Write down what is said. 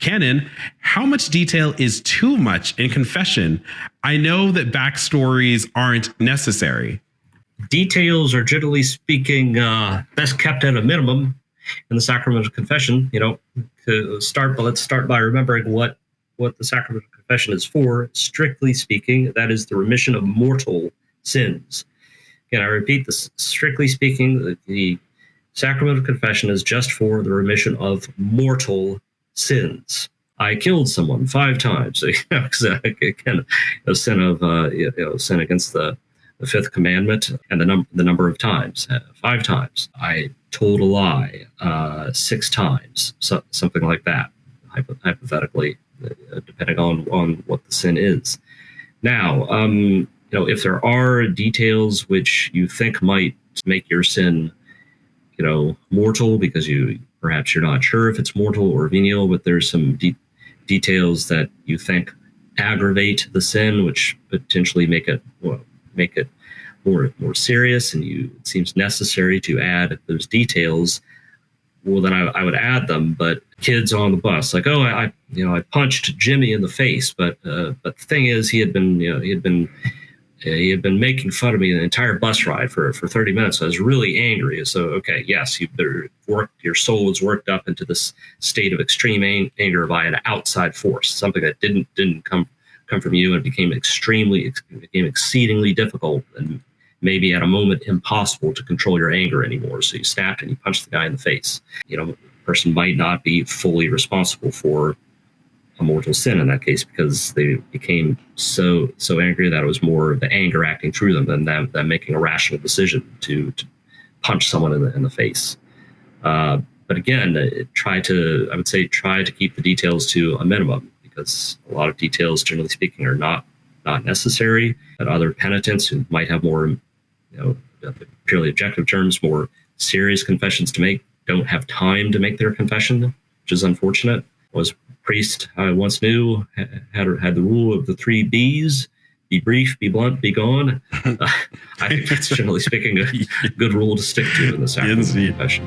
Canon, how much detail is too much in confession? I know that backstories aren't necessary. Details are, generally speaking, best kept at a minimum in the sacrament of confession. Let's start by remembering what the sacrament of confession is for. Strictly speaking, that is the remission of mortal sins. Again, I repeat this, strictly speaking, the sacrament of confession is just for the remission of mortal sins. I killed someone 5 times. Again, sin against the fifth commandment, and the number of times, 5 times. I told a lie 6 times, something like that, hypothetically, depending on what the sin is. Now, if there are details which you think might make your sin, mortal, because perhaps you're not sure if it's mortal or venial, but there's some details that you think aggravate the sin, which potentially make it more serious, and it seems necessary to add those details, well, then I would add them. But kids on the bus, like, I punched Jimmy in the face, but the thing is, he had been making fun of me the entire bus ride for 30 minutes. So I was really angry. So, okay, yes, your soul was worked up into this state of extreme anger by an outside force, something that didn't come from you, and became exceedingly difficult, and maybe at a moment impossible to control your anger anymore. So you snapped and you punched the guy in the face. The person might not be fully responsible for a mortal sin in that case, because they became so angry that it was more the anger acting through them than them making a rational decision to punch someone in the face. But again, try to keep the details to a minimum, because a lot of details, generally speaking, are not necessary. But other penitents who might have more, purely objective terms, more serious confessions to make, don't have time to make their confession, which is unfortunate. Was a priest I once knew had the rule of the 3 B's: be brief, be blunt, be gone. I think that's, generally speaking, a good rule to stick to in the sacrament of confession.